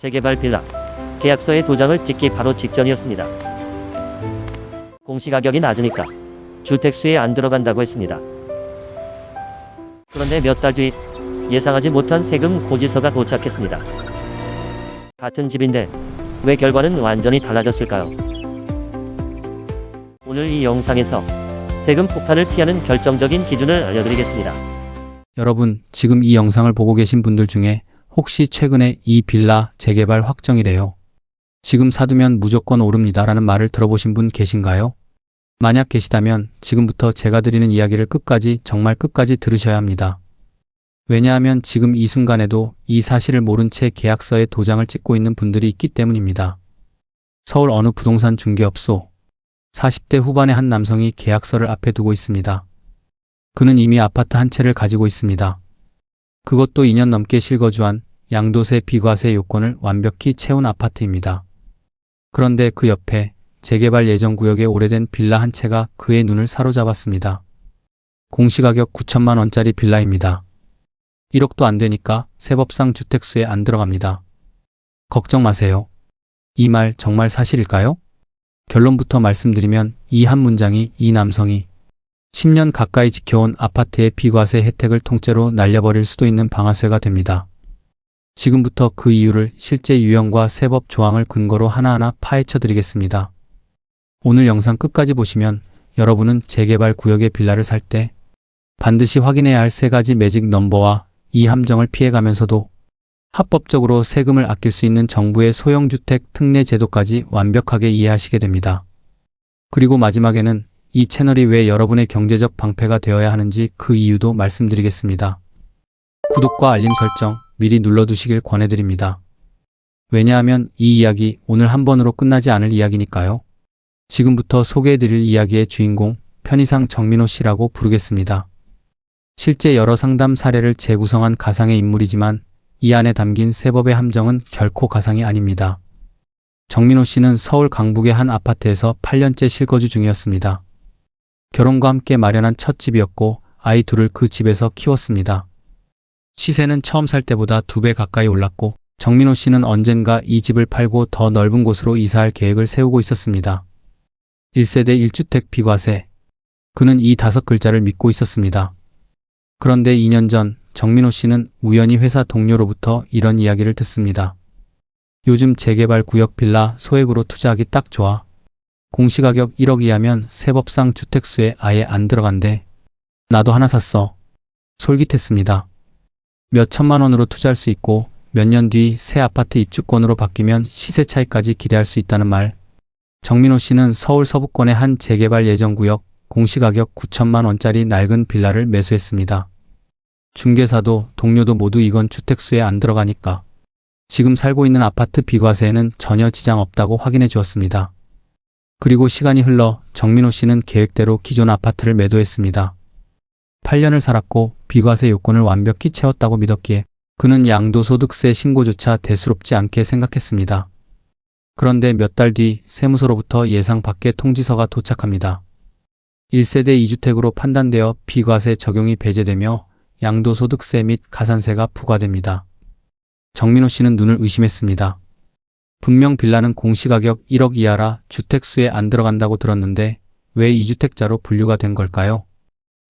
재개발 빌라 계약서에 도장을 찍기 바로 직전이었습니다. 공시가격이 낮으니까 주택수에 안 들어간다고 했습니다. 그런데 몇 달 뒤 예상하지 못한 세금 고지서가 도착했습니다. 같은 집인데 왜 결과는 완전히 달라졌을까요? 오늘 이 영상에서 세금 폭탄을 피하는 결정적인 기준을 알려드리겠습니다. 여러분, 지금 이 영상을 보고 계신 분들 중에 혹시 최근에 이 빌라 재개발 확정이래요, 지금 사두면 무조건 오릅니다 라는 말을 들어보신 분 계신가요? 만약 계시다면 지금부터 제가 드리는 이야기를 끝까지, 정말 끝까지 들으셔야 합니다. 왜냐하면 지금 이 순간에도 이 사실을 모른 채 계약서에 도장을 찍고 있는 분들이 있기 때문입니다. 서울 어느 부동산 중개업소, 40대 후반의 한 남성이 계약서를 앞에 두고 있습니다. 그는 이미 아파트 한 채를 가지고 있습니다. 그것도 2년 넘게 실거주한 양도세 비과세 요건을 완벽히 채운 아파트입니다. 그런데 그 옆에 재개발 예정 구역에 오래된 빌라 한 채가 그의 눈을 사로잡았습니다. 공시가격 9천만 원짜리 빌라입니다. 1억도 안 되니까 세법상 주택수에 안 들어갑니다. 걱정 마세요. 이 말 정말 사실일까요? 결론부터 말씀드리면 이 한 문장이 이 남성이 10년 가까이 지켜온 아파트의 비과세 혜택을 통째로 날려버릴 수도 있는 방아쇠가 됩니다. 지금부터 그 이유를 실제 유형과 세법 조항을 근거로 하나하나 파헤쳐 드리겠습니다. 오늘 영상 끝까지 보시면 여러분은 재개발 구역의 빌라를 살 때 반드시 확인해야 할 3가지 매직 넘버와 이 함정을 피해가면서도 합법적으로 세금을 아낄 수 있는 정부의 소형주택 특례 제도까지 완벽하게 이해하시게 됩니다. 그리고 마지막에는 이 채널이 왜 여러분의 경제적 방패가 되어야 하는지 그 이유도 말씀드리겠습니다. 구독과 알림 설정 미리 눌러두시길 권해드립니다. 왜냐하면 이 이야기 오늘 한 번으로 끝나지 않을 이야기니까요. 지금부터 소개해드릴 이야기의 주인공, 편의상 정민호 씨라고 부르겠습니다. 실제 여러 상담 사례를 재구성한 가상의 인물이지만 이 안에 담긴 세법의 함정은 결코 가상이 아닙니다. 정민호 씨는 서울 강북의 한 아파트에서 8년째 실거주 중이었습니다. 결혼과 함께 마련한 첫 집이었고 아이 둘을 그 집에서 키웠습니다. 시세는 처음 살 때보다 2배 가까이 올랐고 정민호 씨는 언젠가 이 집을 팔고 더 넓은 곳으로 이사할 계획을 세우고 있었습니다. 1세대 1주택 비과세. 그는 이 5글자를 믿고 있었습니다. 그런데 2년 전 정민호 씨는 우연히 회사 동료로부터 이런 이야기를 듣습니다. 요즘 재개발 구역 빌라 소액으로 투자하기 딱 좋아. 공시가격 1억 이하면 세법상 주택수에 아예 안 들어간대. 나도 하나 샀어. 솔깃했습니다. 몇 천만 원으로 투자할 수 있고 몇 년 뒤 새 아파트 입주권으로 바뀌면 시세 차이까지 기대할 수 있다는 말. 정민호 씨는 서울 서부권의 한 재개발 예정 구역 공시가격 9천만 원짜리 낡은 빌라를 매수했습니다. 중개사도 동료도 모두 이건 주택수에 안 들어가니까 지금 살고 있는 아파트 비과세에는 전혀 지장 없다고 확인해 주었습니다. 그리고 시간이 흘러 정민호 씨는 계획대로 기존 아파트를 매도했습니다. 8년을 살았고 비과세 요건을 완벽히 채웠다고 믿었기에 그는 양도소득세 신고조차 대수롭지 않게 생각했습니다. 그런데 몇 달 뒤 세무서로부터 예상 밖의 통지서가 도착합니다. 1세대 2주택으로 판단되어 비과세 적용이 배제되며 양도소득세 및 가산세가 부과됩니다. 정민호 씨는 눈을 의심했습니다. 분명 빌라는 공시가격 1억 이하라 주택수에 안 들어간다고 들었는데 왜 2주택자로 분류가 된 걸까요?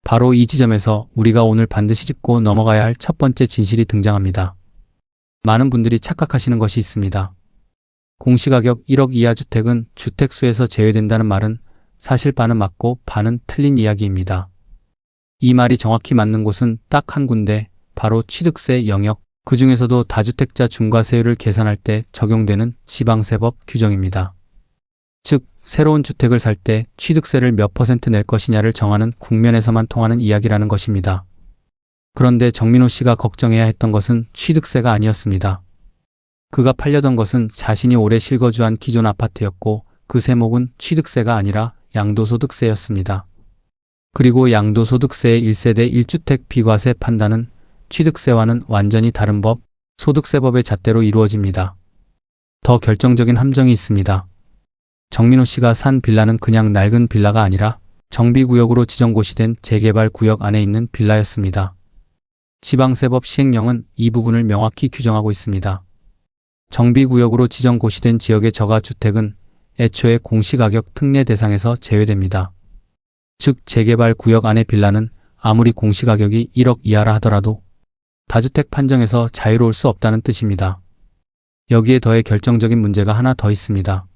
바로 이 지점에서 우리가 오늘 반드시 짚고 넘어가야 할 첫 번째 진실이 등장합니다. 많은 분들이 착각하시는 것이 있습니다. 공시가격 1억 이하 주택은 주택수에서 제외된다는 말은 사실 반은 맞고 반은 틀린 이야기입니다. 이 말이 정확히 맞는 곳은 딱 한 군데, 바로 취득세 영역, 그 중에서도 다주택자 중과세율을 계산할 때 적용되는 지방세법 규정입니다. 즉, 새로운 주택을 살 때 취득세를 몇 % 낼 것이냐를 정하는 국면에서만 통하는 이야기라는 것입니다. 그런데 정민호 씨가 걱정해야 했던 것은 취득세가 아니었습니다. 그가 팔려던 것은 자신이 오래 실거주한 기존 아파트였고 그 세목은 취득세가 아니라 양도소득세였습니다. 그리고 양도소득세의 1세대 1주택 비과세 판단은 취득세와는 완전히 다른 법, 소득세법의 잣대로 이루어집니다. 더 결정적인 함정이 있습니다. 정민호 씨가 산 빌라는 그냥 낡은 빌라가 아니라 정비구역으로 지정고시된 재개발 구역 안에 있는 빌라였습니다. 지방세법 시행령은 이 부분을 명확히 규정하고 있습니다. 정비구역으로 지정 고시된 지역의 저가주택은 애초에 공시가격 특례 대상에서 제외됩니다. 즉 재개발 구역 안의 빌라는 아무리 공시가격이 1억 이하라 하더라도 다주택 판정에서 자유로울 수 없다는 뜻입니다. 여기에 더해 결정적인 문제가 하나 더 있습니다.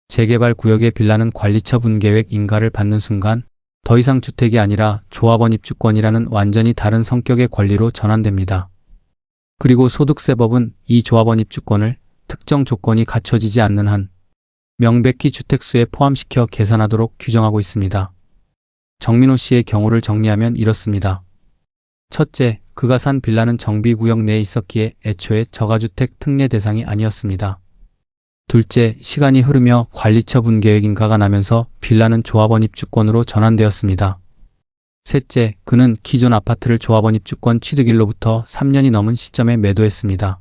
재개발 구역의 빌라는 관리처 분계획 인가를 받는 순간 더 이상 주택이 아니라 조합원 입주권이라는 완전히 다른 성격의 권리로 전환됩니다. 그리고 소득세법은 이 조합원 입주권을 특정 조건이 갖춰지지 않는 한 명백히 주택수에 포함시켜 계산하도록 규정하고 있습니다. 정민호 씨의 경우를 정리하면 이렇습니다. 첫째, 그가 산 빌라는 정비구역 내에 있었기에 애초에 저가주택 특례 대상이 아니었습니다. 둘째, 시간이 흐르며 관리처 분계획 인가가 나면서 빌라는 조합원 입주권으로 전환되었습니다. 셋째, 그는 기존 아파트를 조합원 입주권 취득일로부터 3년이 넘은 시점에 매도했습니다.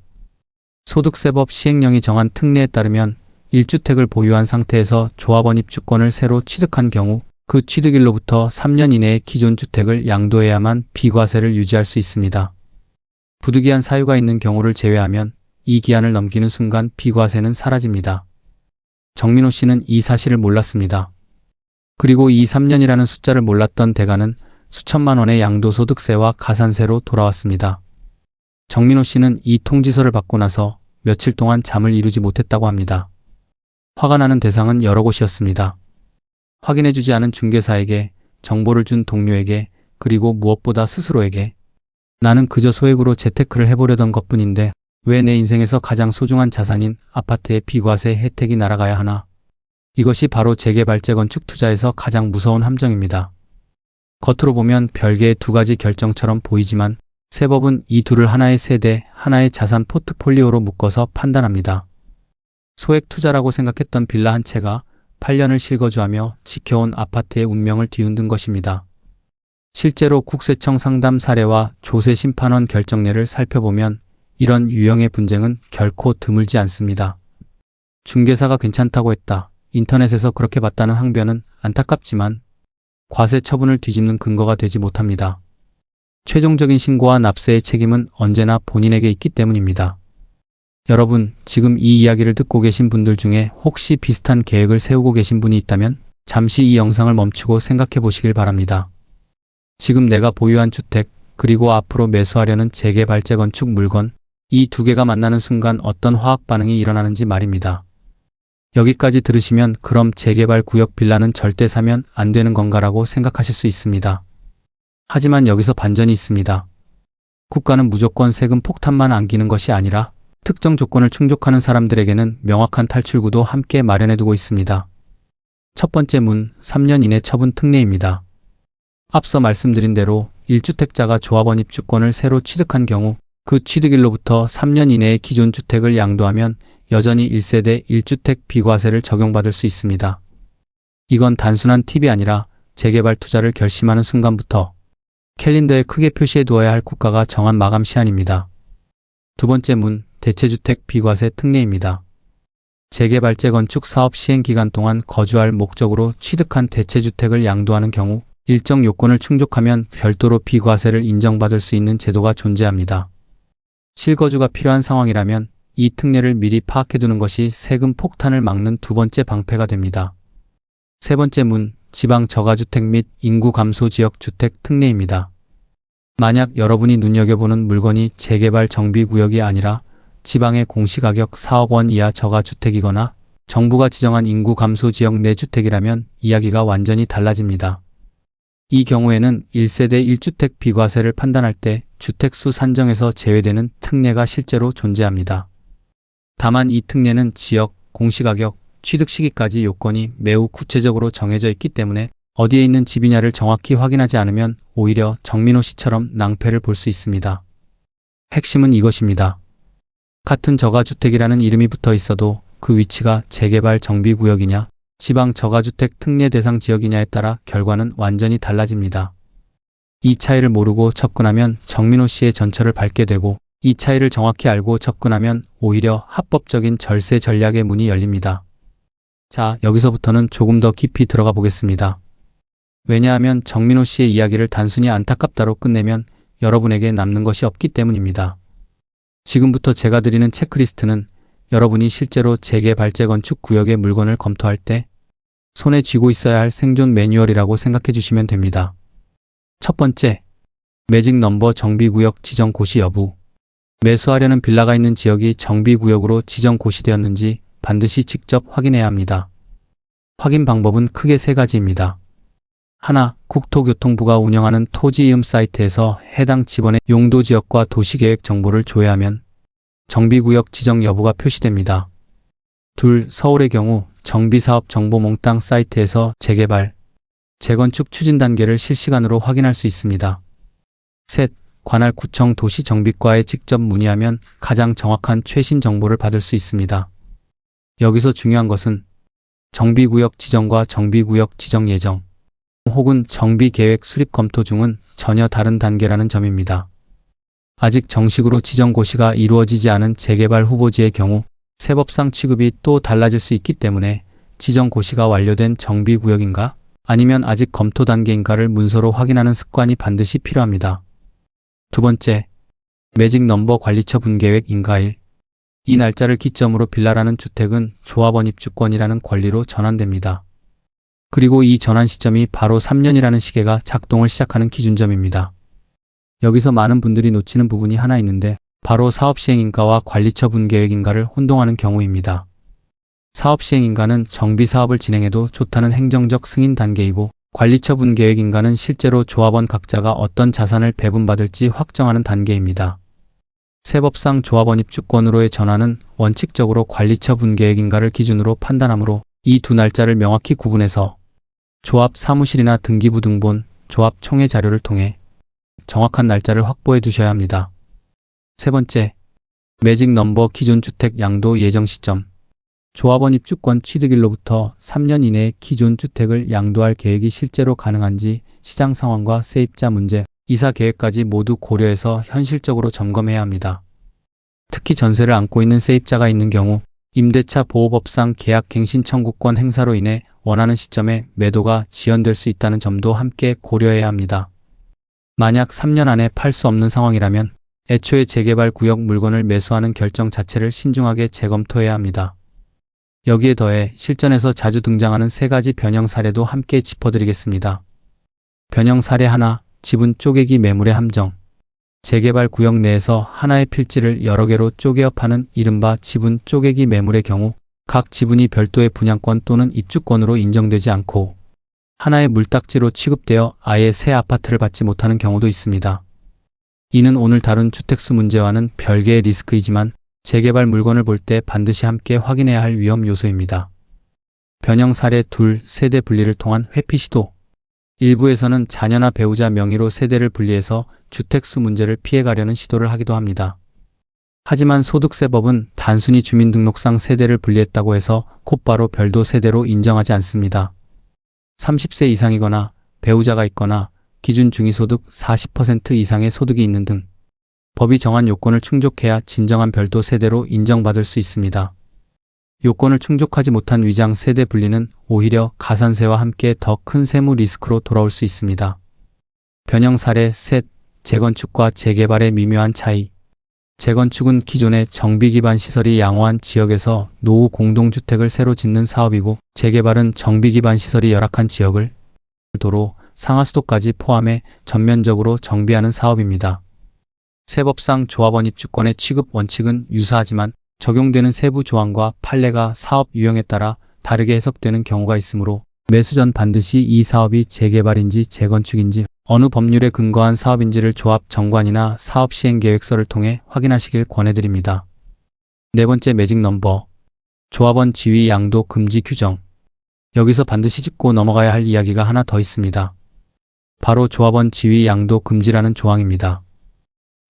소득세법 시행령이 정한 특례에 따르면 1주택을 보유한 상태에서 조합원 입주권을 새로 취득한 경우 그 취득일로부터 3년 이내에 기존 주택을 양도해야만 비과세를 유지할 수 있습니다. 부득이한 사유가 있는 경우를 제외하면 이 기한을 넘기는 순간 비과세는 사라집니다. 정민호 씨는 이 사실을 몰랐습니다. 그리고 이 3년이라는 숫자를 몰랐던 대가는 수천만 원의 양도소득세와 가산세로 돌아왔습니다. 정민호 씨는 이 통지서를 받고 나서 며칠 동안 잠을 이루지 못했다고 합니다. 화가 나는 대상은 여러 곳이었습니다. 확인해주지 않은 중개사에게, 정보를 준 동료에게, 그리고 무엇보다 스스로에게. 나는 그저 소액으로 재테크를 해보려던 것뿐인데 왜 내 인생에서 가장 소중한 자산인 아파트의 비과세 혜택이 날아가야 하나. 이것이 바로 재개발 재건축 투자에서 가장 무서운 함정입니다. 겉으로 보면 별개의 두 가지 결정처럼 보이지만 세법은 이 둘을 하나의 세대, 하나의 자산 포트폴리오로 묶어서 판단합니다. 소액 투자라고 생각했던 빌라 한 채가 8년을 실거주하며 지켜온 아파트의 운명을 뒤흔든 것입니다. 실제로 국세청 상담 사례와 조세심판원 결정례를 살펴보면 이런 유형의 분쟁은 결코 드물지 않습니다. 중개사가 괜찮다고 했다. 인터넷에서 그렇게 봤다는 항변은 안타깝지만 과세 처분을 뒤집는 근거가 되지 못합니다. 최종적인 신고와 납세의 책임은 언제나 본인에게 있기 때문입니다. 여러분, 지금 이 이야기를 듣고 계신 분들 중에 혹시 비슷한 계획을 세우고 계신 분이 있다면 잠시 이 영상을 멈추고 생각해 보시길 바랍니다. 지금 내가 보유한 주택, 그리고 앞으로 매수하려는 재개발 재건축 물건, 이 두 개가 만나는 순간 어떤 화학 반응이 일어나는지 말입니다. 여기까지 들으시면 그럼 재개발 구역 빌라는 절대 사면 안 되는 건가라고 생각하실 수 있습니다. 하지만 여기서 반전이 있습니다. 국가는 무조건 세금 폭탄만 안기는 것이 아니라 특정 조건을 충족하는 사람들에게는 명확한 탈출구도 함께 마련해두고 있습니다. 첫 번째 문, 3년 이내 처분 특례입니다. 앞서 말씀드린 대로 1주택자가 조합원 입주권을 새로 취득한 경우 그 취득일로부터 3년 이내에 기존 주택을 양도하면 여전히 1세대 1주택 비과세를 적용받을 수 있습니다. 이건 단순한 팁이 아니라 재개발 투자를 결심하는 순간부터 캘린더에 크게 표시해 두어야 할 국가가 정한 마감 시한입니다. 두 번째 문, 대체주택 비과세 특례입니다. 재개발 재건축 사업 시행 기간 동안 거주할 목적으로 취득한 대체주택을 양도하는 경우 일정 요건을 충족하면 별도로 비과세를 인정받을 수 있는 제도가 존재합니다. 실거주가 필요한 상황이라면 이 특례를 미리 파악해두는 것이 세금 폭탄을 막는 두 번째 방패가 됩니다. 세 번째 문, 지방 저가주택 및 인구 감소 지역 주택 특례입니다. 만약 여러분이 눈여겨보는 물건이 재개발 정비구역이 아니라 지방의 공시가격 4억 원 이하 저가주택이거나 정부가 지정한 인구 감소 지역 내 주택이라면 이야기가 완전히 달라집니다. 이 경우에는 1세대 1주택 비과세를 판단할 때 주택수 산정에서 제외되는 특례가 실제로 존재합니다. 다만 이 특례는 지역, 공시가격, 취득 시기까지 요건이 매우 구체적으로 정해져 있기 때문에 어디에 있는 집이냐를 정확히 확인하지 않으면 오히려 정민호 씨처럼 낭패를 볼 수 있습니다. 핵심은 이것입니다. 같은 저가주택이라는 이름이 붙어 있어도 그 위치가 재개발 정비구역이냐, 지방 저가주택 특례 대상 지역이냐에 따라 결과는 완전히 달라집니다. 이 차이를 모르고 접근하면 정민호 씨의 전철을 밟게 되고 이 차이를 정확히 알고 접근하면 오히려 합법적인 절세 전략의 문이 열립니다. 자, 여기서부터는 조금 더 깊이 들어가 보겠습니다. 왜냐하면 정민호 씨의 이야기를 단순히 안타깝다로 끝내면 여러분에게 남는 것이 없기 때문입니다. 지금부터 제가 드리는 체크리스트는 여러분이 실제로 재개발 재건축 구역의 물건을 검토할 때 손에 쥐고 있어야 할 생존 매뉴얼이라고 생각해 주시면 됩니다. 첫 번째, 매직 넘버 정비구역 지정 고시 여부. 매수하려는 빌라가 있는 지역이 정비구역으로 지정 고시되었는지 반드시 직접 확인해야 합니다. 확인 방법은 크게 세 가지입니다. 하나, 국토교통부가 운영하는 토지이음 사이트에서 해당 지번의 용도 지역과 도시계획 정보를 조회하면 정비구역 지정 여부가 표시됩니다. 둘, 서울의 경우 정비사업 정보 몽땅 사이트에서 재개발, 재건축 추진 단계를 실시간으로 확인할 수 있습니다. 셋, 관할 구청 도시정비과에 직접 문의하면 가장 정확한 최신 정보를 받을 수 있습니다. 여기서 중요한 것은 정비구역 지정과 정비구역 지정 예정 혹은 정비계획 수립 검토 중은 전혀 다른 단계라는 점입니다. 아직 정식으로 지정 고시가 이루어지지 않은 재개발 후보지의 경우 세법상 취급이 또 달라질 수 있기 때문에 지정 고시가 완료된 정비구역인가 아니면 아직 검토 단계인가를 문서로 확인하는 습관이 반드시 필요합니다. 두 번째, 매직 넘버 관리처 분계획 인가일. 이 날짜를 기점으로 빌라라는 주택은 조합원 입주권이라는 권리로 전환됩니다. 그리고 이 전환 시점이 바로 3년이라는 시계가 작동을 시작하는 기준점입니다. 여기서 많은 분들이 놓치는 부분이 하나 있는데 바로 사업시행인가와 관리처 분계획인가를 혼동하는 경우입니다. 사업시행인가는 정비사업을 진행해도 좋다는 행정적 승인 단계이고 관리처 분계획인가는 실제로 조합원 각자가 어떤 자산을 배분받을지 확정하는 단계입니다. 세법상 조합원 입주권으로의 전환은 원칙적으로 관리처 분계획인가를 기준으로 판단하므로 이 두 날짜를 명확히 구분해서 조합 사무실이나 등기부 등본, 조합 총회 자료를 통해 정확한 날짜를 확보해 두셔야 합니다. 세 번째, 매직 넘버 기존 주택 양도 예정 시점. 조합원 입주권 취득일로부터 3년 이내에 기존 주택을 양도할 계획이 실제로 가능한지 시장 상황과 세입자 문제, 이사 계획까지 모두 고려해서 현실적으로 점검해야 합니다. 특히 전세를 안고 있는 세입자가 있는 경우 임대차 보호법상 계약 갱신 청구권 행사로 인해 원하는 시점에 매도가 지연될 수 있다는 점도 함께 고려해야 합니다. 만약 3년 안에 팔 수 없는 상황이라면 애초에 재개발 구역 물건을 매수하는 결정 자체를 신중하게 재검토해야 합니다. 여기에 더해 실전에서 자주 등장하는 세 가지 변형 사례도 함께 짚어드리겠습니다. 변형 사례 하나, 지분 쪼개기 매물의 함정. 재개발 구역 내에서 하나의 필지를 여러 개로 쪼개어 파는 이른바 지분 쪼개기 매물의 경우 각 지분이 별도의 분양권 또는 입주권으로 인정되지 않고 하나의 물딱지로 취급되어 아예 새 아파트를 받지 못하는 경우도 있습니다. 이는 오늘 다룬 주택수 문제와는 별개의 리스크이지만 재개발 물건을 볼 때 반드시 함께 확인해야 할 위험 요소입니다. 변형 사례 둘, 세대 분리를 통한 회피 시도. 일부에서는 자녀나 배우자 명의로 세대를 분리해서 주택수 문제를 피해가려는 시도를 하기도 합니다. 하지만 소득세법은 단순히 주민등록상 세대를 분리했다고 해서 곧바로 별도 세대로 인정하지 않습니다. 30세 이상이거나 배우자가 있거나 기준 중위소득 40% 이상의 소득이 있는 등 법이 정한 요건을 충족해야 진정한 별도 세대로 인정받을 수 있습니다. 요건을 충족하지 못한 위장 세대 분리는 오히려 가산세와 함께 더 큰 세무 리스크로 돌아올 수 있습니다. 변형 사례 셋, 재건축과 재개발의 미묘한 차이. 재건축은 기존의 정비 기반 시설이 양호한 지역에서 노후 공동주택을 새로 짓는 사업이고 재개발은 정비 기반 시설이 열악한 지역을 도로, 상하수도까지 포함해 전면적으로 정비하는 사업입니다. 세법상 조합원 입주권의 취급 원칙은 유사하지만 적용되는 세부 조항과 판례가 사업 유형에 따라 다르게 해석되는 경우가 있으므로 매수 전 반드시 이 사업이 재개발인지 재건축인지 어느 법률에 근거한 사업인지를 조합 정관이나 사업 시행 계획서를 통해 확인하시길 권해드립니다. 네 번째, 매직 넘버. 조합원 지위 양도 금지 규정. 여기서 반드시 짚고 넘어가야 할 이야기가 하나 더 있습니다. 바로 조합원 지위 양도 금지라는 조항입니다.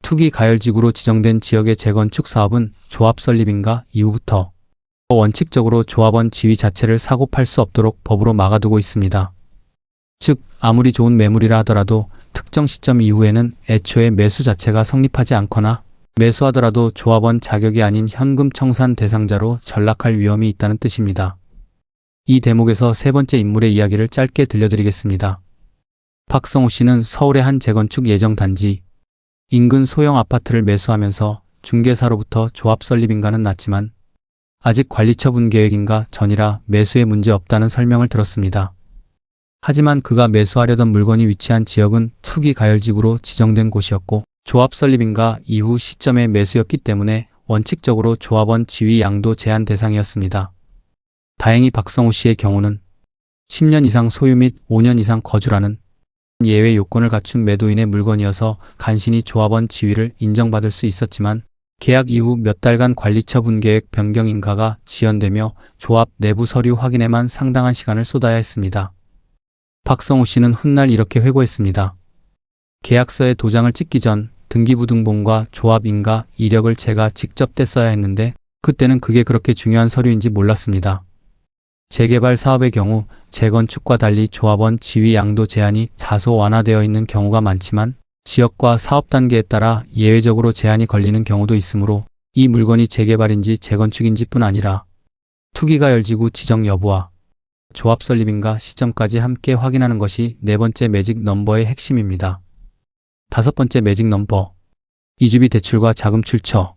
투기 가열지구로 지정된 지역의 재건축 사업은 조합 설립인가 이후부터 원칙적으로 조합원 지위 자체를 사고 팔 수 없도록 법으로 막아두고 있습니다. 즉, 아무리 좋은 매물이라 하더라도 특정 시점 이후에는 애초에 매수 자체가 성립하지 않거나 매수하더라도 조합원 자격이 아닌 현금 청산 대상자로 전락할 위험이 있다는 뜻입니다. 이 대목에서 세 번째 인물의 이야기를 짧게 들려드리겠습니다. 박성우 씨는 서울의 한 재건축 예정 단지 인근 소형 아파트를 매수하면서 중개사로부터 조합 설립인가는 났지만 아직 관리처분 계획인가 전이라 매수에 문제 없다는 설명을 들었습니다. 하지만 그가 매수하려던 물건이 위치한 지역은 투기 가열지구로 지정된 곳이었고 조합 설립인가 이후 시점의 매수였기 때문에 원칙적으로 조합원 지위 양도 제한 대상이었습니다. 다행히 박성우 씨의 경우는 10년 이상 소유 및 5년 이상 거주라는 예외 요건을 갖춘 매도인의 물건이어서 간신히 조합원 지위를 인정받을 수 있었지만 계약 이후 몇 달간 관리처분 계획 변경 인가가 지연되며 조합 내부 서류 확인에만 상당한 시간을 쏟아야 했습니다. 박성우 씨는 훗날 이렇게 회고했습니다. 계약서에 도장을 찍기 전 등기부등본과 조합 인가 이력을 제가 직접 뗐어야 했는데 그때는 그게 그렇게 중요한 서류인지 몰랐습니다. 재개발 사업의 경우 재건축과 달리 조합원 지위 양도 제한이 다소 완화되어 있는 경우가 많지만 지역과 사업 단계에 따라 예외적으로 제한이 걸리는 경우도 있으므로 이 물건이 재개발인지 재건축인지 뿐 아니라 투기가열지구 지정 여부와 조합 설립인가 시점까지 함께 확인하는 것이 네 번째 매직 넘버의 핵심입니다. 다섯 번째 매직 넘버, 이주비 대출과 자금 출처.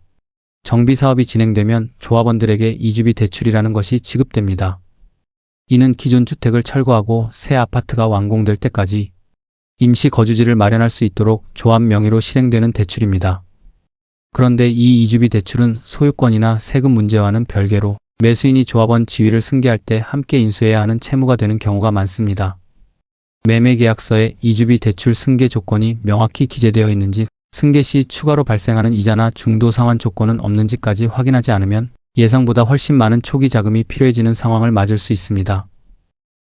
정비 사업이 진행되면 조합원들에게 이주비 대출이라는 것이 지급됩니다. 이는 기존 주택을 철거하고 새 아파트가 완공될 때까지 임시 거주지를 마련할 수 있도록 조합 명의로 실행되는 대출입니다. 그런데 이 이주비 대출은 소유권이나 세금 문제와는 별개로 매수인이 조합원 지위를 승계할 때 함께 인수해야 하는 채무가 되는 경우가 많습니다. 매매계약서에 이주비 대출 승계 조건이 명확히 기재되어 있는지, 승계 시 추가로 발생하는 이자나 중도 상환 조건은 없는지까지 확인하지 않으면 예상보다 훨씬 많은 초기 자금이 필요해지는 상황을 맞을 수 있습니다.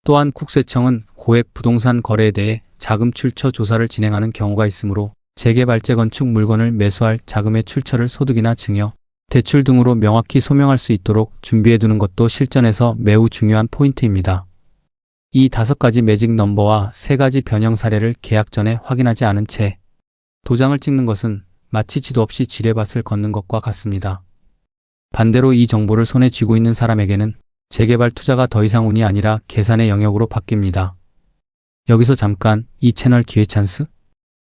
또한 국세청은 고액 부동산 거래에 대해 자금 출처 조사를 진행하는 경우가 있으므로 재개발 재건축 물건을 매수할 자금의 출처를 소득이나 증여, 대출 등으로 명확히 소명할 수 있도록 준비해두는 것도 실전에서 매우 중요한 포인트입니다. 이 5가지 매직 넘버와 3가지 변형 사례를 계약 전에 확인하지 않은 채 도장을 찍는 것은 마치 지도 없이 지뢰밭을 걷는 것과 같습니다. 반대로 이 정보를 손에 쥐고 있는 사람에게는 재개발 투자가 더 이상 운이 아니라 계산의 영역으로 바뀝니다. 여기서 잠깐 이 채널 기회 찬스?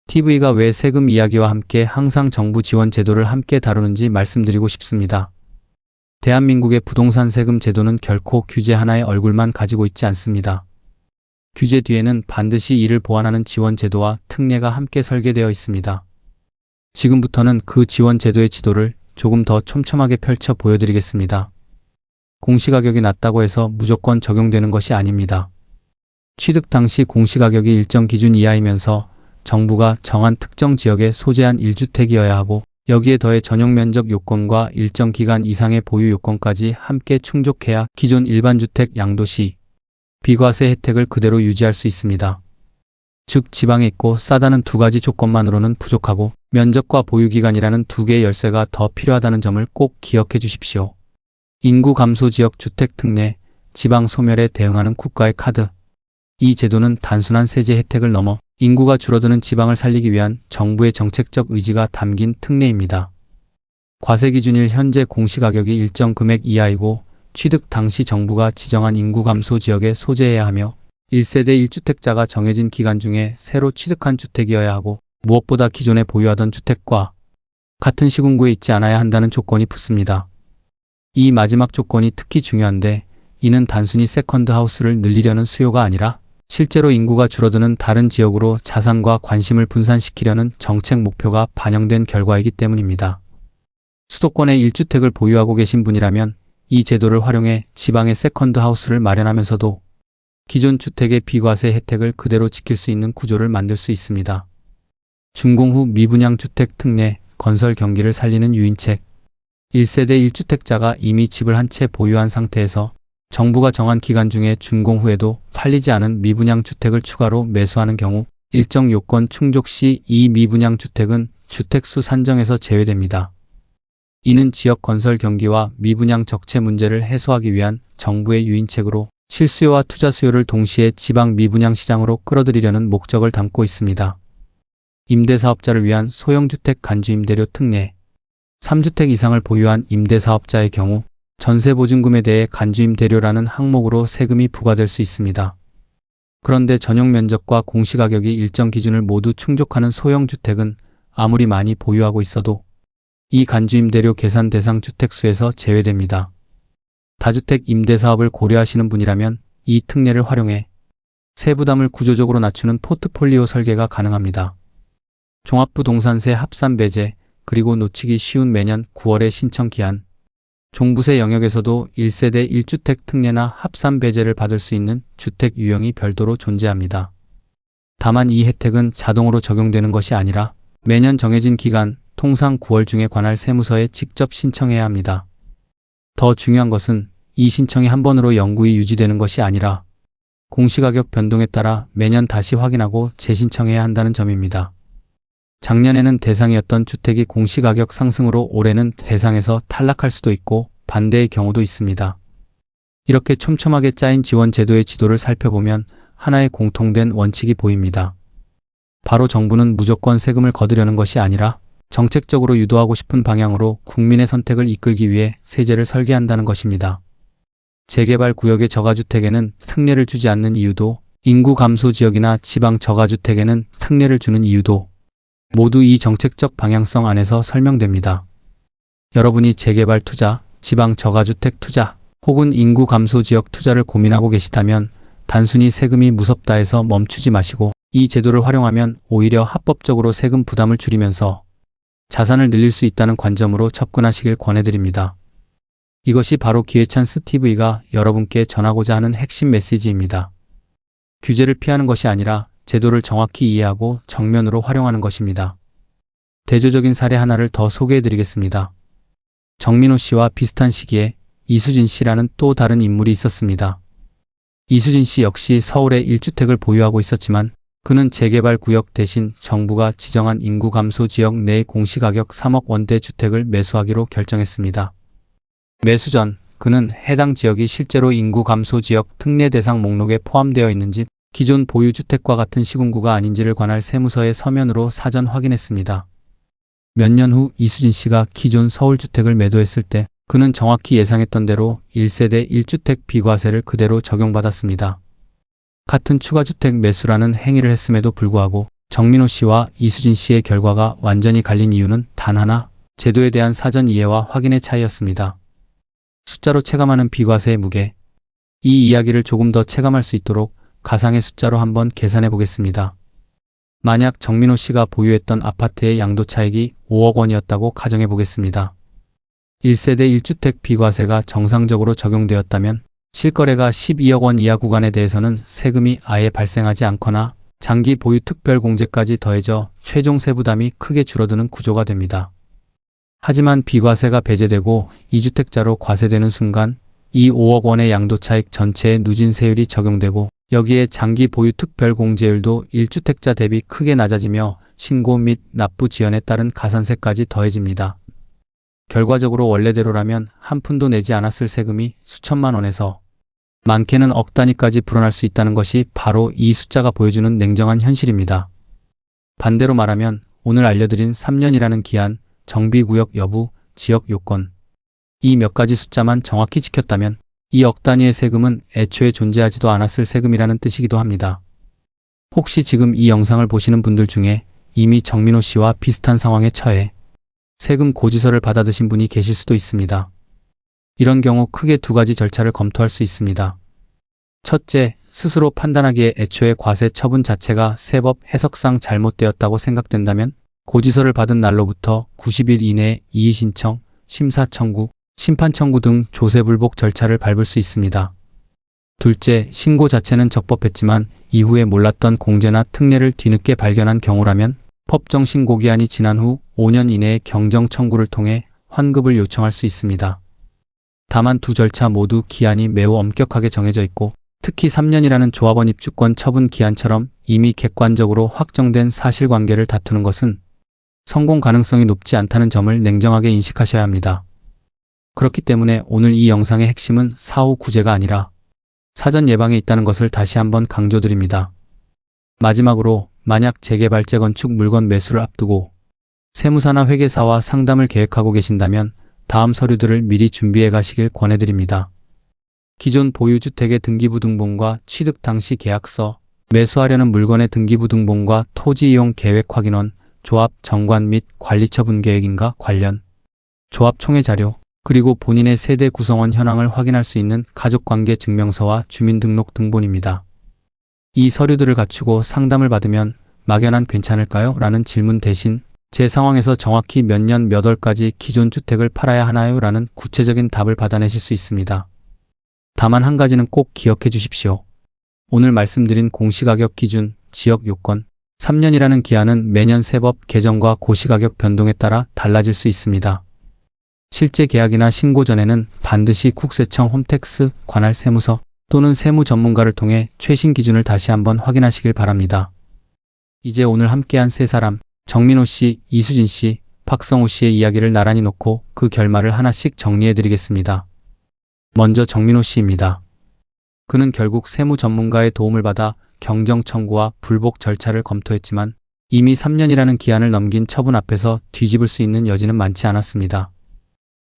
TV가 왜 세금 이야기와 함께 항상 정부 지원 제도를 함께 다루는지 말씀드리고 싶습니다. 대한민국의 부동산 세금 제도는 결코 규제 하나의 얼굴만 가지고 있지 않습니다. 규제 뒤에는 반드시 이를 보완하는 지원 제도와 특례가 함께 설계되어 있습니다. 지금부터는 그 지원 제도의 지도를 조금 더 촘촘하게 펼쳐 보여드리겠습니다. 공시가격이 낮다고 해서 무조건 적용되는 것이 아닙니다. 취득 당시 공시가격이 일정 기준 이하이면서 정부가 정한 특정 지역에 소재한 1주택이어야 하고 여기에 더해 전용면적 요건과 일정 기간 이상의 보유 요건까지 함께 충족해야 기존 일반주택 양도시 비과세 혜택을 그대로 유지할 수 있습니다. 즉 지방에 있고 싸다는 2가지 조건만으로는 부족하고 면적과 보유기간이라는 2개의 열쇠가 더 필요하다는 점을 꼭 기억해 주십시오. 인구 감소 지역 주택 특례, 지방 소멸에 대응하는 국가의 카드. 이 제도는 단순한 세제 혜택을 넘어 인구가 줄어드는 지방을 살리기 위한 정부의 정책적 의지가 담긴 특례입니다. 과세 기준일 현재 공시가격이 일정 금액 이하이고 취득 당시 정부가 지정한 인구 감소 지역에 소재해야 하며 1세대 1주택자가 정해진 기간 중에 새로 취득한 주택이어야 하고 무엇보다 기존에 보유하던 주택과 같은 시군구에 있지 않아야 한다는 조건이 붙습니다. 이 마지막 조건이 특히 중요한데 이는 단순히 세컨드 하우스를 늘리려는 수요가 아니라 실제로 인구가 줄어드는 다른 지역으로 자산과 관심을 분산시키려는 정책 목표가 반영된 결과이기 때문입니다. 수도권에 1주택을 보유하고 계신 분이라면 이 제도를 활용해 지방에 세컨드 하우스를 마련하면서도 기존 주택의 비과세 혜택을 그대로 지킬 수 있는 구조를 만들 수 있습니다. 준공 후 미분양 주택 특례, 건설 경기를 살리는 유인책. 1세대 1주택자가 이미 집을 한 채 보유한 상태에서 정부가 정한 기간 중에 준공 후에도 팔리지 않은 미분양 주택을 추가로 매수하는 경우 일정 요건 충족 시 이 미분양 주택은 주택수 산정에서 제외됩니다. 이는 지역 건설 경기와 미분양 적체 문제를 해소하기 위한 정부의 유인책으로 실수요와 투자 수요를 동시에 지방 미분양 시장으로 끌어들이려는 목적을 담고 있습니다. 임대사업자를 위한 소형주택 간주임대료 특례. 3주택 이상을 보유한 임대사업자의 경우 전세보증금에 대해 간주임대료라는 항목으로 세금이 부과될 수 있습니다. 그런데 전용 면적과 공시가격이 일정 기준을 모두 충족하는 소형주택은 아무리 많이 보유하고 있어도 이 간주임대료 계산 대상 주택수에서 제외됩니다. 다주택 임대사업을 고려하시는 분이라면 이 특례를 활용해 세부담을 구조적으로 낮추는 포트폴리오 설계가 가능합니다. 종합부동산세 합산 배제, 그리고 놓치기 쉬운 매년 9월의 신청 기한. 종부세 영역에서도 1세대 1주택 특례나 합산 배제를 받을 수 있는 주택 유형이 별도로 존재합니다. 다만 이 혜택은 자동으로 적용되는 것이 아니라 매년 정해진 기간, 통상 9월 중에 관할 세무서에 직접 신청해야 합니다. 더 중요한 것은 이 신청이 한 번으로 영구히 유지되는 것이 아니라 공시가격 변동에 따라 매년 다시 확인하고 재신청해야 한다는 점입니다. 작년에는 대상이었던 주택이 공시가격 상승으로 올해는 대상에서 탈락할 수도 있고 반대의 경우도 있습니다. 이렇게 촘촘하게 짜인 지원 제도의 지도를 살펴보면 하나의 공통된 원칙이 보입니다. 바로 정부는 무조건 세금을 거두려는 것이 아니라 정책적으로 유도하고 싶은 방향으로 국민의 선택을 이끌기 위해 세제를 설계한다는 것입니다. 재개발 구역의 저가주택에는 특례를 주지 않는 이유도, 인구 감소 지역이나 지방 저가주택에는 특례를 주는 이유도 모두 이 정책적 방향성 안에서 설명됩니다. 여러분이 재개발 투자, 지방 저가주택 투자, 혹은 인구 감소 지역 투자를 고민하고 계시다면 단순히 세금이 무섭다 해서 멈추지 마시고 이 제도를 활용하면 오히려 합법적으로 세금 부담을 줄이면서 자산을 늘릴 수 있다는 관점으로 접근하시길 권해드립니다. 이것이 바로 기회찬스 TV가 여러분께 전하고자 하는 핵심 메시지입니다. 규제를 피하는 것이 아니라 제도를 정확히 이해하고 정면으로 활용하는 것입니다. 대조적인 사례 하나를 더 소개해드리겠습니다. 정민호 씨와 비슷한 시기에 이수진 씨라는 또 다른 인물이 있었습니다. 이수진 씨 역시 서울에 1주택을 보유하고 있었지만 그는 재개발 구역 대신 정부가 지정한 인구 감소 지역 내 공시가격 3억 원대 주택을 매수하기로 결정했습니다. 매수 전 그는 해당 지역이 실제로 인구 감소 지역 특례 대상 목록에 포함되어 있는지 기존 보유주택과 같은 시군구가 아닌지를 관할 세무서에 서면으로 사전 확인했습니다. 몇 년 후 이수진 씨가 기존 서울주택을 매도했을 때 그는 정확히 예상했던 대로 1세대 1주택 비과세를 그대로 적용받았습니다. 같은 추가주택 매수라는 행위를 했음에도 불구하고 정민호 씨와 이수진 씨의 결과가 완전히 갈린 이유는 단 하나, 제도에 대한 사전 이해와 확인의 차이였습니다. 숫자로 체감하는 비과세의 무게. 이 이야기를 조금 더 체감할 수 있도록 가상의 숫자로 한번 계산해 보겠습니다. 만약 정민호 씨가 보유했던 아파트의 양도차익이 5억 원이었다고 가정해 보겠습니다. 1세대 1주택 비과세가 정상적으로 적용되었다면 실거래가 12억 원 이하 구간에 대해서는 세금이 아예 발생하지 않거나 장기 보유 특별공제까지 더해져 최종 세부담이 크게 줄어드는 구조가 됩니다. 하지만 비과세가 배제되고 2주택자로 과세되는 순간 이 5억 원의 양도차익 전체에 누진세율이 적용되고 여기에 장기 보유 특별공제율도 1주택자 대비 크게 낮아지며 신고 및 납부 지연에 따른 가산세까지 더해집니다. 결과적으로 원래대로라면 한 푼도 내지 않았을 세금이 수천만 원에서 많게는 억 단위까지 불어날 수 있다는 것이 바로 이 숫자가 보여주는 냉정한 현실입니다. 반대로 말하면 오늘 알려드린 3년이라는 기한, 정비구역 여부, 지역 요건, 이 몇 가지 숫자만 정확히 지켰다면 이 억 단위의 세금은 애초에 존재하지도 않았을 세금이라는 뜻이기도 합니다. 혹시 지금 이 영상을 보시는 분들 중에 이미 정민호 씨와 비슷한 상황에 처해 세금 고지서를 받아드신 분이 계실 수도 있습니다. 이런 경우 크게 두 가지 절차를 검토할 수 있습니다. 첫째, 스스로 판단하기에 애초에 과세 처분 자체가 세법 해석상 잘못되었다고 생각된다면 고지서를 받은 날로부터 90일 이내에 이의 신청, 심사 청구, 심판 청구 등 조세불복 절차를 밟을 수 있습니다. 둘째, 신고 자체는 적법했지만 이후에 몰랐던 공제나 특례를 뒤늦게 발견한 경우라면 법정 신고 기한이 지난 후 5년 이내에 경정 청구를 통해 환급을 요청할 수 있습니다. 다만 두 절차 모두 기한이 매우 엄격하게 정해져 있고 특히 3년이라는 조합원 입주권 처분 기한처럼 이미 객관적으로 확정된 사실관계를 다투는 것은 성공 가능성이 높지 않다는 점을 냉정하게 인식하셔야 합니다. 그렇기 때문에 오늘 이 영상의 핵심은 사후 구제가 아니라 사전 예방에 있다는 것을 다시 한번 강조드립니다. 마지막으로 만약 재개발 재건축 물건 매수를 앞두고 세무사나 회계사와 상담을 계획하고 계신다면 다음 서류들을 미리 준비해 가시길 권해드립니다. 기존 보유주택의 등기부등본과 취득 당시 계약서, 매수하려는 물건의 등기부등본과 토지이용 계획 확인원, 조합 정관 및 관리처분 계획인가 관련, 조합 총회 자료, 그리고 본인의 세대 구성원 현황을 확인할 수 있는 가족관계 증명서와 주민등록 등본입니다. 이 서류들을 갖추고 상담을 받으면 막연한 괜찮을까요? 라는 질문 대신 제 상황에서 정확히 몇 년 몇 월까지 기존 주택을 팔아야 하나요? 라는 구체적인 답을 받아내실 수 있습니다. 다만 한 가지는 꼭 기억해 주십시오. 오늘 말씀드린 공시가격 기준, 지역 요건, 3년이라는 기한은 매년 세법 개정과 고시가격 변동에 따라 달라질 수 있습니다. 실제 계약이나 신고 전에는 반드시 국세청 홈택스 관할 세무서 또는 세무 전문가를 통해 최신 기준을 다시 한번 확인하시길 바랍니다. 이제 오늘 함께한 세 사람, 정민호 씨, 이수진 씨, 박성우 씨의 이야기를 나란히 놓고 그 결말을 하나씩 정리해드리겠습니다. 먼저 정민호 씨입니다. 그는 결국 세무 전문가의 도움을 받아 경정 청구와 불복 절차를 검토했지만 이미 3년이라는 기한을 넘긴 처분 앞에서 뒤집을 수 있는 여지는 많지 않았습니다.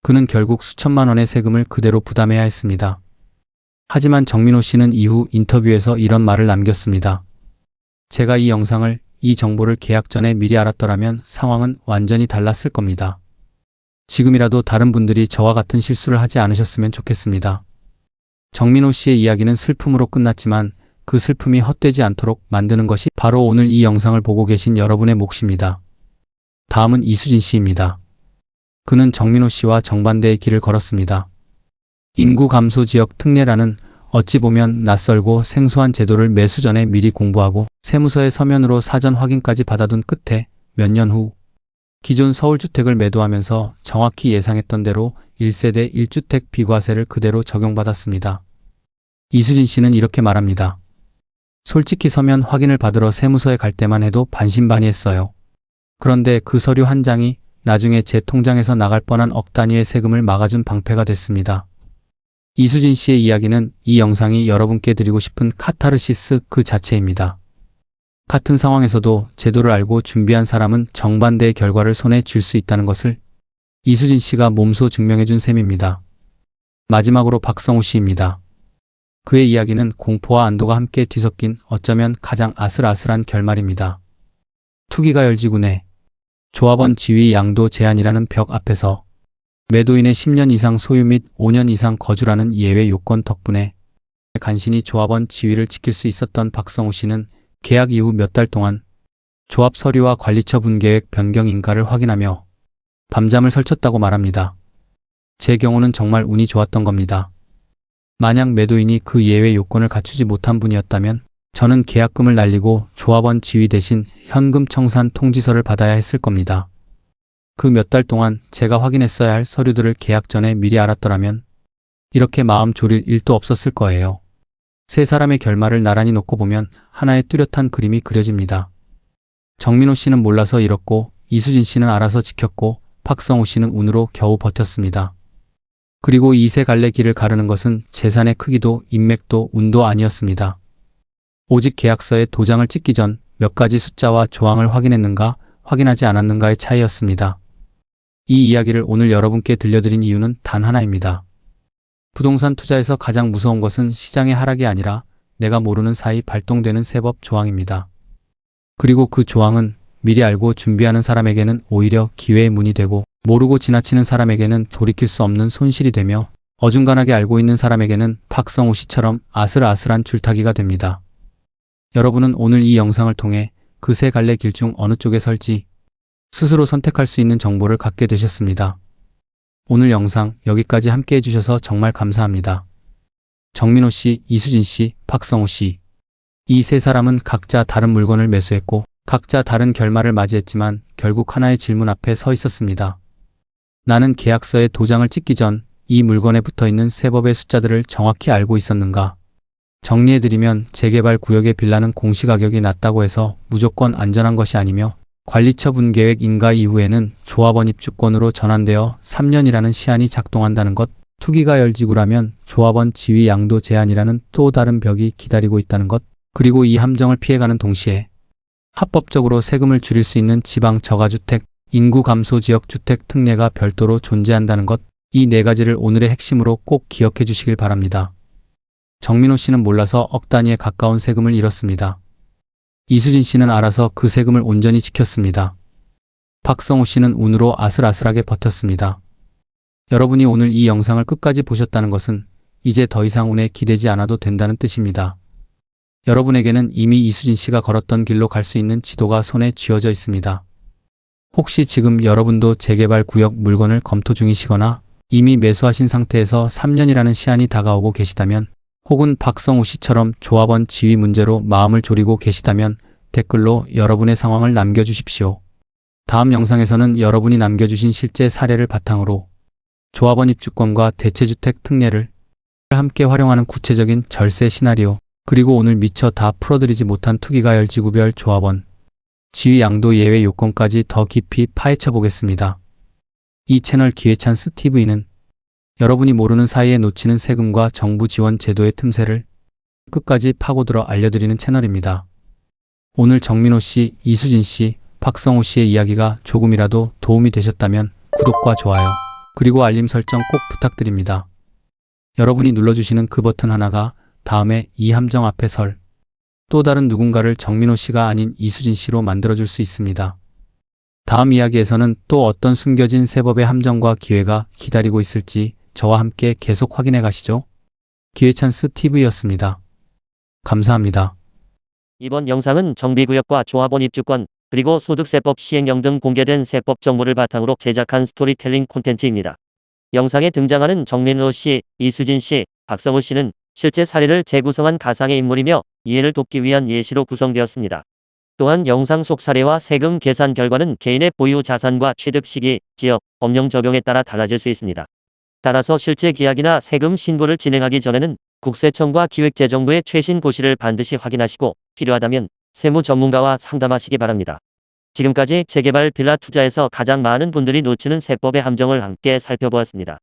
그는 결국 수천만 원의 세금을 그대로 부담해야 했습니다. 하지만 정민호 씨는 이후 인터뷰에서 이런 말을 남겼습니다. 제가 이 영상을, 이 정보를 계약 전에 미리 알았더라면 상황은 완전히 달랐을 겁니다. 지금이라도 다른 분들이 저와 같은 실수를 하지 않으셨으면 좋겠습니다. 정민호 씨의 이야기는 슬픔으로 끝났지만 그 슬픔이 헛되지 않도록 만드는 것이 바로 오늘 이 영상을 보고 계신 여러분의 몫입니다. 다음은 이수진 씨입니다. 그는 정민호 씨와 정반대의 길을 걸었습니다. 인구 감소 지역 특례라는 어찌 보면 낯설고 생소한 제도를 매수 전에 미리 공부하고 세무서의 서면으로 사전 확인까지 받아둔 끝에 몇 년 후 기존 서울주택을 매도하면서 정확히 예상했던 대로 1세대 1주택 비과세를 그대로 적용받았습니다. 이수진 씨는 이렇게 말합니다. 솔직히 서면 확인을 받으러 세무서에 갈 때만 해도 반신반의했어요. 그런데 그 서류 한 장이 나중에 제 통장에서 나갈 뻔한 억 단위의 세금을 막아준 방패가 됐습니다. 이수진 씨의 이야기는 이 영상이 여러분께 드리고 싶은 카타르시스 그 자체입니다. 같은 상황에서도 제도를 알고 준비한 사람은 정반대의 결과를 손에 쥘 수 있다는 것을 이수진 씨가 몸소 증명해준 셈입니다. 마지막으로 박성우 씨입니다. 그의 이야기는 공포와 안도가 함께 뒤섞인 어쩌면 가장 아슬아슬한 결말입니다. 투기가 열지군에 조합원 지위 양도 제한이라는 벽 앞에서 매도인의 10년 이상 소유 및 5년 이상 거주라는 예외 요건 덕분에 간신히 조합원 지위를 지킬 수 있었던 박성우 씨는 계약 이후 몇 달 동안 조합 서류와 관리처 분계획 변경 인가를 확인하며 밤잠을 설쳤다고 말합니다. 제 경우는 정말 운이 좋았던 겁니다. 만약 매도인이 그 예외 요건을 갖추지 못한 분이었다면 저는 계약금을 날리고 조합원 지위 대신 현금 청산 통지서를 받아야 했을 겁니다. 그 몇 달 동안 제가 확인했어야 할 서류들을 계약 전에 미리 알았더라면 이렇게 마음 졸일 일도 없었을 거예요. 세 사람의 결말을 나란히 놓고 보면 하나의 뚜렷한 그림이 그려집니다. 정민호 씨는 몰라서 잃었고 이수진 씨는 알아서 지켰고 박성우 씨는 운으로 겨우 버텼습니다. 그리고 이 세 갈래 길을 가르는 것은 재산의 크기도 인맥도 운도 아니었습니다. 오직 계약서에 도장을 찍기 전 몇 가지 숫자와 조항을 확인했는가 확인하지 않았는가의 차이였습니다. 이 이야기를 오늘 여러분께 들려드린 이유는 단 하나입니다. 부동산 투자에서 가장 무서운 것은 시장의 하락이 아니라 내가 모르는 사이 발동되는 세법 조항입니다. 그리고 그 조항은 미리 알고 준비하는 사람에게는 오히려 기회의 문이 되고 모르고 지나치는 사람에게는 돌이킬 수 없는 손실이 되며 어중간하게 알고 있는 사람에게는 박성우 씨처럼 아슬아슬한 줄타기가 됩니다. 여러분은 오늘 이 영상을 통해 그 세 갈래 길 중 어느 쪽에 설지 스스로 선택할 수 있는 정보를 갖게 되셨습니다. 오늘 영상 여기까지 함께 해주셔서 정말 감사합니다. 정민호 씨, 이수진 씨, 박성우 씨. 이 세 사람은 각자 다른 물건을 매수했고 각자 다른 결말을 맞이했지만 결국 하나의 질문 앞에 서 있었습니다. 나는 계약서에 도장을 찍기 전 이 물건에 붙어있는 세법의 숫자들을 정확히 알고 있었는가? 정리해드리면 재개발 구역의 빌라는 공시가격이 낮다고 해서 무조건 안전한 것이 아니며 관리처 분계획 인가 이후에는 조합원 입주권으로 전환되어 3년이라는 시한이 작동한다는 것, 투기가 열지구라면 조합원 지위 양도 제한이라는 또 다른 벽이 기다리고 있다는 것, 그리고 이 함정을 피해가는 동시에 합법적으로 세금을 줄일 수 있는 지방 저가주택, 인구 감소 지역 주택 특례가 별도로 존재한다는 것, 이 네 가지를 오늘의 핵심으로 꼭 기억해 주시길 바랍니다. 정민호 씨는 몰라서 억 단위에 가까운 세금을 잃었습니다. 이수진 씨는 알아서 그 세금을 온전히 지켰습니다. 박성우 씨는 운으로 아슬아슬하게 버텼습니다. 여러분이 오늘 이 영상을 끝까지 보셨다는 것은 이제 더 이상 운에 기대지 않아도 된다는 뜻입니다. 여러분에게는 이미 이수진 씨가 걸었던 길로 갈 수 있는 지도가 손에 쥐어져 있습니다. 혹시 지금 여러분도 재개발 구역 물건을 검토 중이시거나 이미 매수하신 상태에서 3년이라는 시한이 다가오고 계시다면, 혹은 박성우 씨처럼 조합원 지위 문제로 마음을 졸이고 계시다면 댓글로 여러분의 상황을 남겨주십시오. 다음 영상에서는 여러분이 남겨주신 실제 사례를 바탕으로 조합원 입주권과 대체주택 특례를 함께 활용하는 구체적인 절세 시나리오, 그리고 오늘 미처 다 풀어드리지 못한 투기가열 지구별 조합원 지위 양도 예외 요건까지 더 깊이 파헤쳐 보겠습니다. 이 채널 기회찬스 TV는 여러분이 모르는 사이에 놓치는 세금과 정부 지원 제도의 틈새를 끝까지 파고들어 알려드리는 채널입니다. 오늘 정민호 씨, 이수진 씨, 박성우 씨의 이야기가 조금이라도 도움이 되셨다면 구독과 좋아요, 그리고 알림 설정 꼭 부탁드립니다. 여러분이 눌러주시는 그 버튼 하나가 다음에 이 함정 앞에 설 또 다른 누군가를 정민호 씨가 아닌 이수진 씨로 만들어줄 수 있습니다. 다음 이야기에서는 또 어떤 숨겨진 세법의 함정과 기회가 기다리고 있을지 저와 함께 계속 확인해 가시죠. 기회찬스 TV였습니다. 감사합니다. 이번 영상은 정비구역과 조합원 입주권, 그리고 소득세법 시행령 등 공개된 세법 정보를 바탕으로 제작한 스토리텔링 콘텐츠입니다. 영상에 등장하는 정민호 씨, 이수진 씨, 박성우 씨는 실제 사례를 재구성한 가상의 인물이며 이해를 돕기 위한 예시로 구성되었습니다. 또한 영상 속 사례와 세금 계산 결과는 개인의 보유 자산과 취득 시기, 지역, 법령 적용에 따라 달라질 수 있습니다. 따라서 실제 계약이나 세금 신고를 진행하기 전에는 국세청과 기획재정부의 최신 고시를 반드시 확인하시고 필요하다면 세무 전문가와 상담하시기 바랍니다. 지금까지 재개발 빌라 투자에서 가장 많은 분들이 놓치는 세법의 함정을 함께 살펴보았습니다.